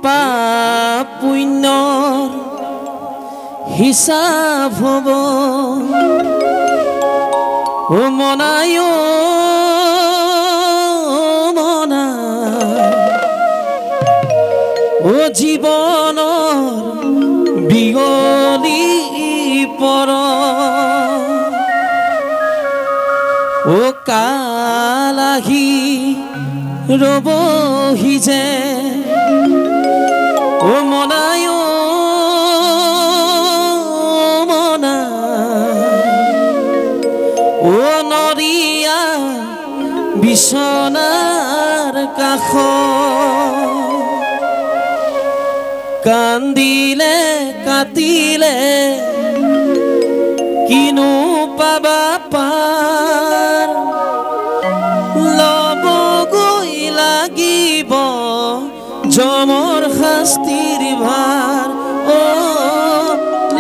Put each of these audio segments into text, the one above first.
পাপ পুণ্যৰ হিচাপ হ'ব ও মনায় মনা ও জীৱনৰ বিগলি পৰ ও কালাহি ৰবহি যে ও মনায় মনা ও নৰিয়া বিছনাৰ কাষ কান্দিলে কাটিলে কিনো পাবা পাৰ লব গৈ লাগিব জমৰ শাস্তিৰ ভাৰ ও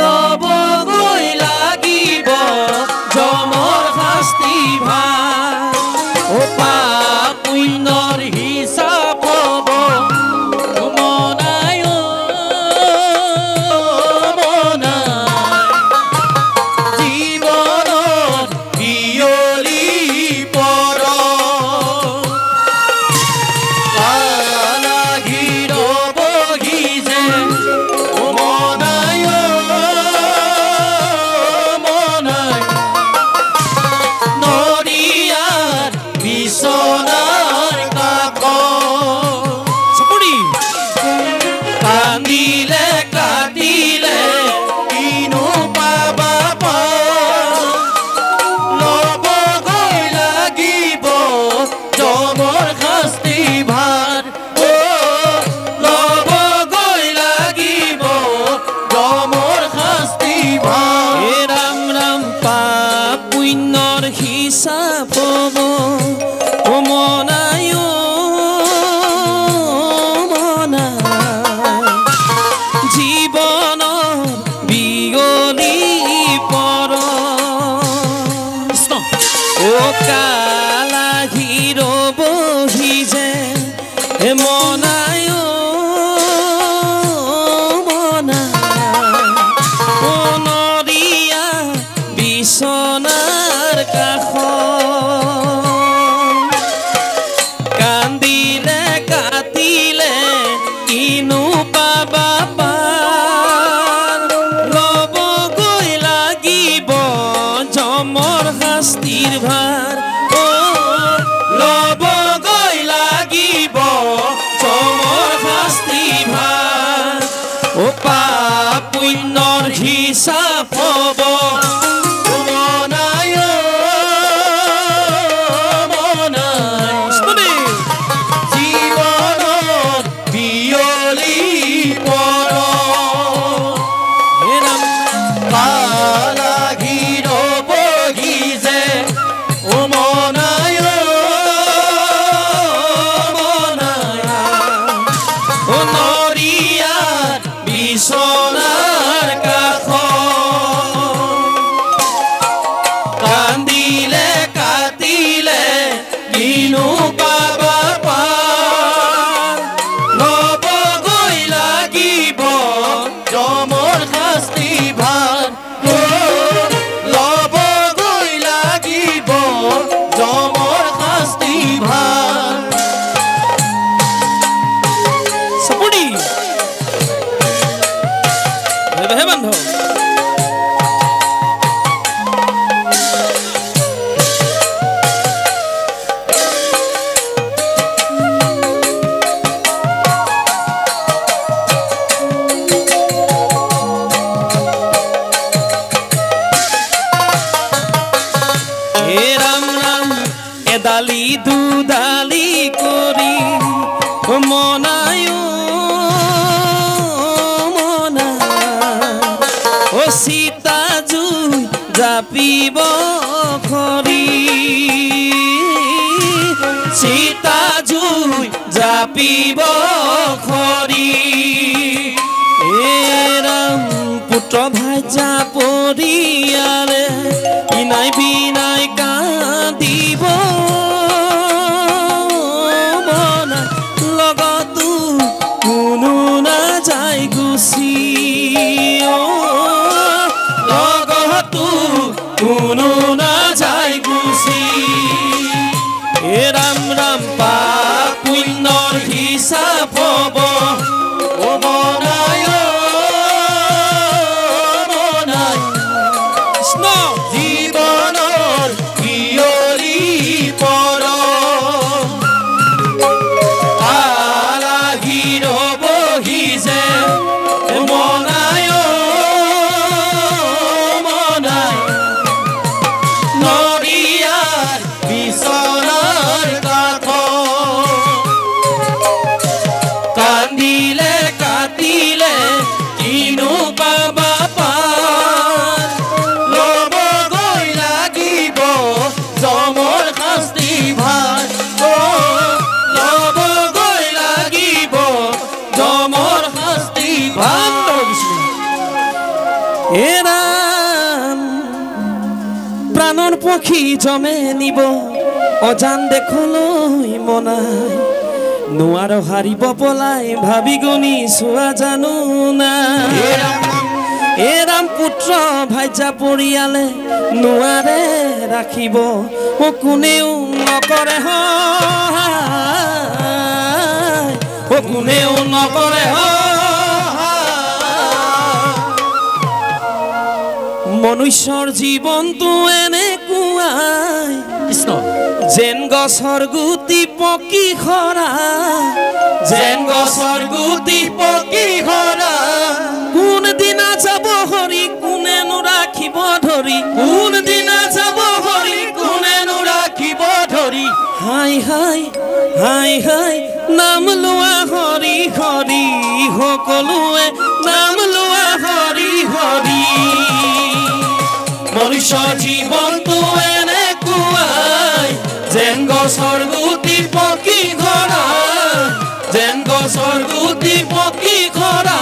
লব গৈ লাগিব জমৰ শাস্তি ভাৰ ও পাপ পুণ্যৰ হিচাপ হ'ব মনায় মনা জীৱনত বিয়লি পৰ কালাগিৰ বহি যে ও মনায় মনায় নৰিয়াৰ বিছনাৰ কাষ কান্দিলে কাটিলে কিনো পাবা পাৰ লব গৈ লাগিব জমৰ শাস্তি ভাৰ ও লব গৈ লাগিব জমৰ শাস্তি ভাৰ হে ৰাম ৰাম পাপ পুণ্যৰ হিচাপ হ'ব ও মনায় মনা জীৱনৰ বিগলি পৰ ও কালাহি ৰবহি যে হে মনায় মনা ও নৰিয়া বিছনাৰ কাষ কান্দিলে কাটিলে কিনো পাবা পাৰ লব গৈ লাগিব জমৰ শাস্তিৰ ভাৰ ও লব গৈ লাগিব জমৰ শাস্তি ভাৰ ও পাপ পুণ্যৰ হিচাপ হ'ব মনায় মনায় জীৱনত বিয়লি পৰ কালাগিৰ বহি যে ও মনায় মনায় ও নৰিয়াৰ বিছনাৰ কাষ কান্দিলে কাটিলে কিনো পাবা পাৰ লব গৈ লাগিব জমৰ শাস্তি ভাৰ ও লব গৈ লাগিব জমৰ শাস্তি ভাৰ চাপৰি হে বন্ধু হে ৰাম ৰাম এডালি দুডালি কৰি মনায় মনা ও সীতা জুই জাপিব খৰি সীতা জুই জাপিব খৰি হে ৰাম পুত্ৰ ভাজা পৰিয়ালে বিনাই বিনাই কান্দিব মনা লগতো কোনো নাযায় গুচি এ ৰাম ৰাম পাপ পুণ্যৰ হিচাপ হ'ব ও মনাই মনাই কৃষ্ণ জীৱনৰ পিয়লি পৰ আলাহীৰ বহি যে মনাই মনাই নৰিয়াৰ বিচনাৰ কাষ কান্দিলে কাটিলে কিনো পাবা পাৰ ল'ব গৈ লাগিব জমৰ শাস্তি ভাৰ ল'ব গৈ লাগিব জমৰ শাস্তি ভাৰ এ ৰাম প্ৰাণৰ পক্ষী জমে নিব অজান দেখলৈ মনাই নোৱাৰ হাৰিব পলাই ভাবি গুণি চোৱা জানো না এ ৰাম পুত্ৰ ভাইজা পৰিয়ালে নোৱাৰে ৰাখিব কোনেও নকৰে কোনেও নকৰে মনুষ্যৰ জীৱনটো এনেকুৱাই কৃষ্ণ যেন গছৰ গুটি পকি খৰা যেন গছৰ গুটি পকি খৰা কোন দিনা যাব হৰি কোনেনো ৰাখিব ধৰি কোন দিনা যাব হৰি কোনেনো ৰাখিব ধৰি হাই হাই হাই হাই নাম লোৱা হৰি হৰি সকলোৱে নাম লোৱা হৰি হৰি মনুষ্য জীৱনটো এনেকুৱাই যেন গছৰ গুটি পকি খৰা যেন গছৰ গুটি পকি খৰা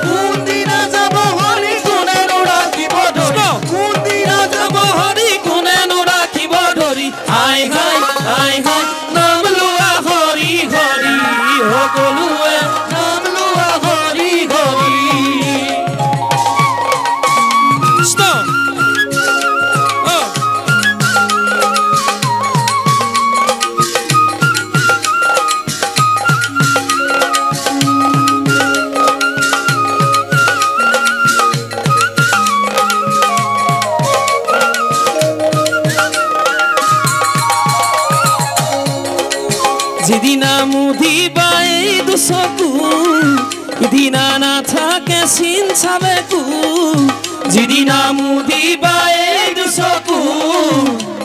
কোনদিনা যাব হৰি কোনেনো ৰাখিব ধৰি কোনদিনা যাব হৰি কোনেনো ৰাখিব ধৰি হাই হাই হাই হাই নাম লোৱা হৰি হৰি সকলোৱে নাম লোৱা হৰি হৰি যিদিনা মুদিবা এই দুচকু সিদিনা নাথাকে চিন চাবেকু যিদিনা মুদিবা এই দুচকু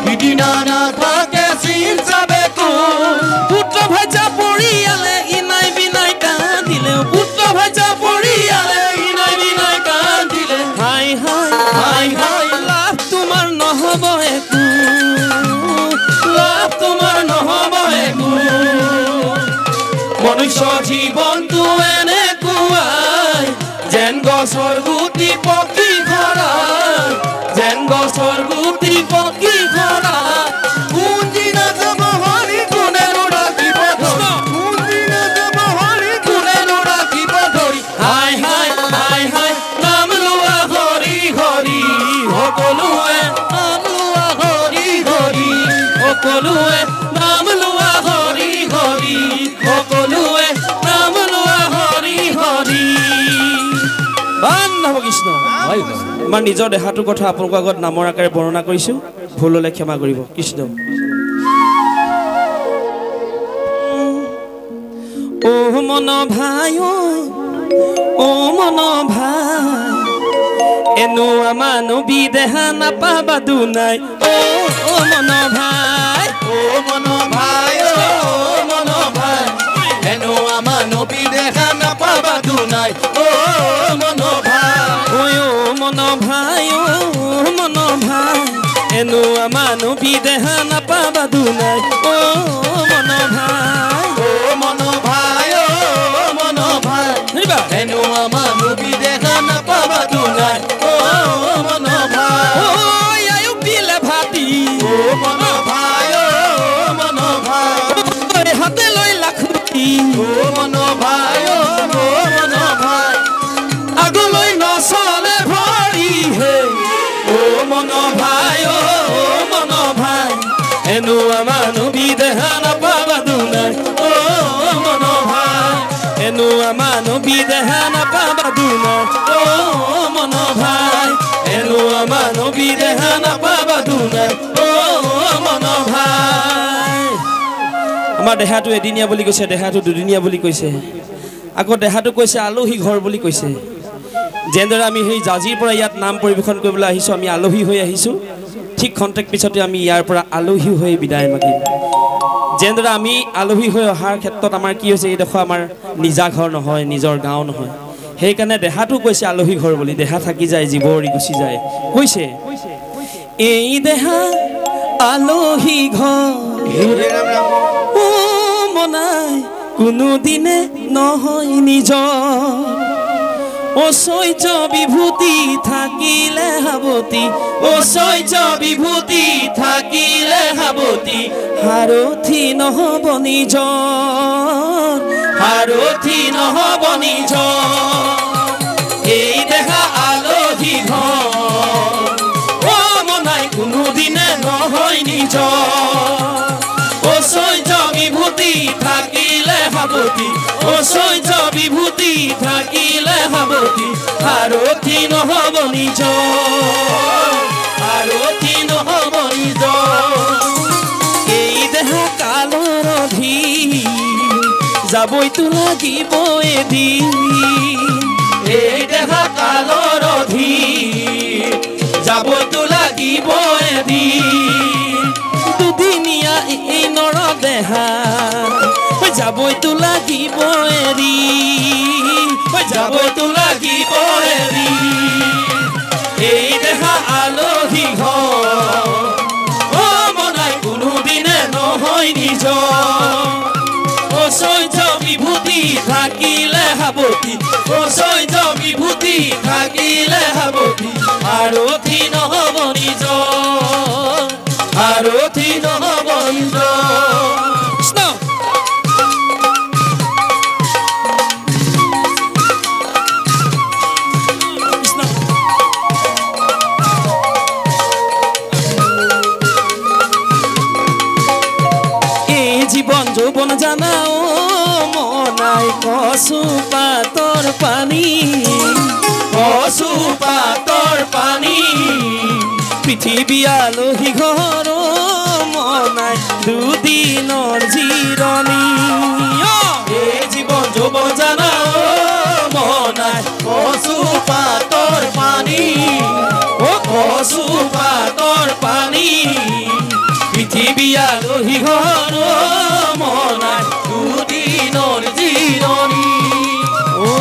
সিদিনা নাথাকে চিন চাবেকু পুত্ৰ ভাইজা পৰিয়ালে ইনাই বিনাই কান্দিলে পুত্ৰ ভাইজা পৰিয়ালে ইনাই বিনাই কান্দিলে হাই হাই হাই হাই লাভ তোমাৰ নহ'ব একো লাভ তোমাৰ নহ'ব একো মনুষ্য জীৱনটো এনেকুৱাই যেন গছৰ গুটি পকি খৰা যেন গছৰ গুটি পকি খৰা কোনদিনা যাব হৰি কোনেনো ৰাখিব ধৰি কোনদিনা যাব হৰি কোনেনো ৰাখিব ধৰি হাই হাই হাই হাই নাম লোৱা হৰি হৰি সকলোৱে নাম লোৱা হৰি হৰি সকলোৱে নাম লোৱা হৰি হৰি সকলোৱে নাম লোৱা হৰি হৰি বান্ধৱ কৃষ্ণ আমাৰ নিজৰ দেহাটোৰ কথা আপোনালোকৰ আগত নামৰ আকাৰে বৰ্ণনা কৰিছো ভুল হ'লে ক্ষমা কৰিব কৃষ্ণ ও মন ভাই ও মন ভাই এনো আমাৰ নবী দেহা নাপাবা দুনাই ও মন ভাই ও মন ভাই মন ভাই এনো আমাৰ নবী দেহা নাপাবা দুনাই ও মন ভাই ও মন ভাই মন ভাই এনো আমাৰ নবী দেহা নাপাবা দুনাই ও মন ভাই মন ভাই মন ভাই এনো আমাৰ নবী দেহা নাপাবা দুনাই ও মন ভাই ও আয়ু দিলে ভাতি ও মন ভাই মন ভাই হাতে লৈ লাখুতি ও মন ভাই আগলৈ নচলে ভৰি হে ও মন ভাই দেহা নাপাবা দুনাই ও মন ভাই এনো আমাৰ নবী দেহা নাপাবা দুনাই ও মন ভাই আমাৰ দেহাটো এদিনীয়া বুলি কৈছে দেহাটো দুদিনীয়া বুলি কৈছে আকৌ দেহাটো কৈছে আলহী ঘৰ বুলি কৈছে যেনেদৰে আমি সেই জাজিৰ পৰা ইয়াত নাম পৰিৱেশন কৰিবলৈ আহিছোঁ আমি আলহী হৈ আহিছোঁ ঠিক খন্তেক পিছতে আমি ইয়াৰ পৰা আলহী হৈ বিদায় মাগিম যেনেদৰে আমি আলহী হৈ অহাৰ ক্ষেত্ৰত আমাৰ কি হৈছে এইডোখৰ আমাৰ নিজা ঘৰ নহয় নিজৰ গাঁও নহয় সেইকাৰণে দেহাটো কৈছে আলহী ঘৰ বুলি দেহা থাকি যায় জীৱ এৰি গুচি যায় কৈছে এই দেহা আলহী ঘৰ ও মনাই কোনোদিনে নহয় নিজৰ ঐশ্বৰ্য বিভূতি থাকিলে হাবতি ঐশ্বৰ্য বিভূতি থাকিলে হাবতি হাৰথি নহব নিজৰ হাৰথি নহব নিজৰ এই দেহা আলহী ঘৰ ও মনাই কোনোদিনে নহয় নিজৰ ঐশ্বৰ্য বিভূতি থাকিলে হাবতি ঐশ্বৰ্য বিভূতি থাকিলে হাবতি হাৰথি নহব নিজৰ হাৰথি নহব নিজৰ এই দেহা কালৰ অধীন যাবইতো লাগিব এদিন এই দেহা কালৰ অধীন যাবইতো লাগিব এদিন দুদিনীয়া এই নৰ দেহা যাবইতো লাগিব এৰি যাবইতো লাগিব এৰি এই দেহা আলহী ঘৰ ও মনাই কোনোদিনে নহয় নিজৰ ঐশ্বৰ্য বিভূতি থাকিলে হাবতি ঐশ্বৰ্য বিভূতি থাকিলে হাবতি হাৰথি নহব নিজৰ হাৰথি নহব নিজৰ যৌবন জানা ও মনাই কচু পাতৰ পানী কচু পাতৰ পানী পৃথিৱী আলহী ঘৰ মনাই দুদিনৰ জিৰণি এই জীৱন যৌবন জানা ও মনাই কচু পাতৰ পানী ও কচু পাতৰ পানী পৃথিৱী আলহী ঘৰ মনাই দুদিনৰ জিৰণি ও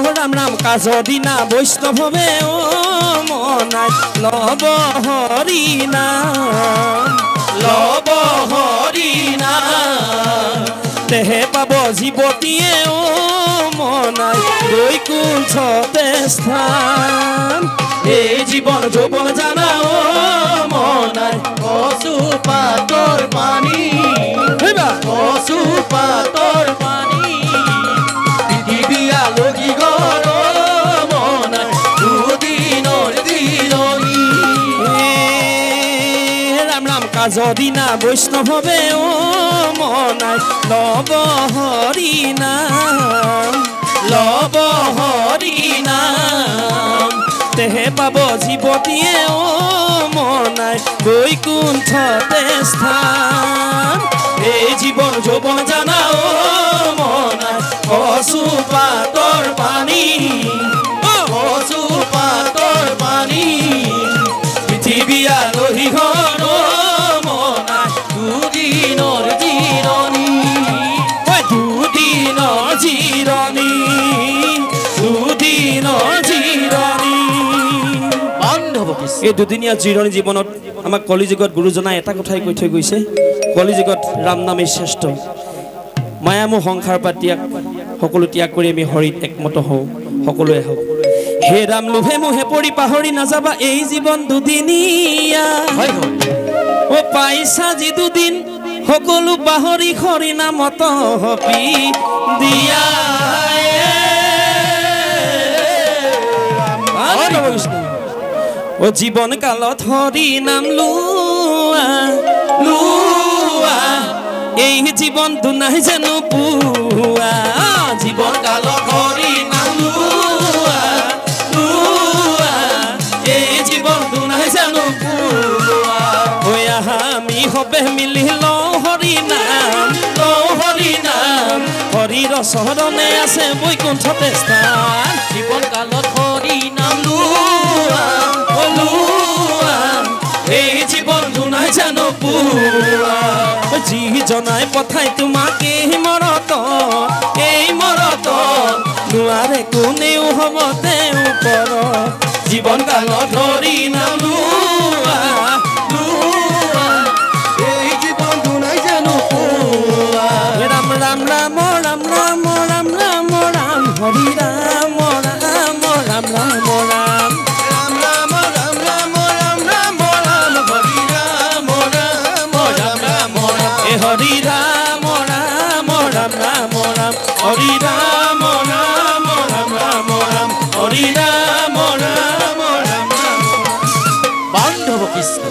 ৰাম ৰাম কাজ দিনা বৈষ্ণৱে ও মনাই লব হৰি নাম লব হৰি নাম তেহে পাব জীৱতীয়ে ও মনাই বৈকুণ্ঠতে স্থান এই জীৱন যৌবন জানা ও মনাই কচু পাতৰ পানী কচু পাতৰ পানী পৃথিৱী আলহী ঘৰ মনাই দুদিনৰ জিৰণি ৰাম ৰাম কাজ দিনা বৈষ্ণৱে ও মনাই লব হৰি নাম লব হৰি নাম তেহে পাব জীৱতীয়ে ও মনাই বৈকুণ্ঠতে স্থান এই জীৱন যৌবন জানা ও মনাই কচু পাতৰ পানী কচু পাতৰ পানী পৃথিৱী আলহী ঘৰ মনাই দুদিনৰ জিৰণি দুদিনৰ জিৰণি দুদিনৰ জিৰণি এই দুদিনীয়া জিৰণি জীৱনত আমাক কলিযুগত গুৰুজনাই এটা কথাই কৈ থৈ গৈছে কলিযুগত ৰাম নামেই শ্ৰেষ্ঠ মায়ামোহ সংসাৰ পৰা সকলো ত্যাগ কৰি আমি হৰিত একমত হওঁ সকলোৱে হওক হে ৰাম লোভে মোহে পৰি পাহৰি নাযাবা এই জীৱন দুদিনীয়া ও পাইছা যি দুদিন সকলো পাহৰি হৰি নামত হপি দিয়া ও জীবন কালত হরি নাম লুয়া লুয়া এই জীবন দুনাই জানো পুয়া জীবন কাল হরি নাম লুয়া লুয়া এই জীবন দুনাই জানো পুয়া ওই আমি হবে মিলি লো হরি নাম হরির চরণে আছে বৈকুণ্ঠতে স্থান জীবন কালত হৰি নাম লুয়া লুয়া এই জীবন দুনাই জানো পুয়া যি জনাই পঠাই তোমাক এই মৰত নোৱাৰে কোনেও হ'ব তেওঁ ওপৰত জীবন কালত হৰি নাম লুয়া এই জীবন দুনাই জানো পুয়া Ram Ram Ram Ram Ram Ram Ram Ram Hari Ram Ram Ram Ram Ram Hare Rama Rama Rama Rama Ram Hare Rama Rama Rama Rama Ram Hare Rama Rama Rama Rama Bandhava Krishna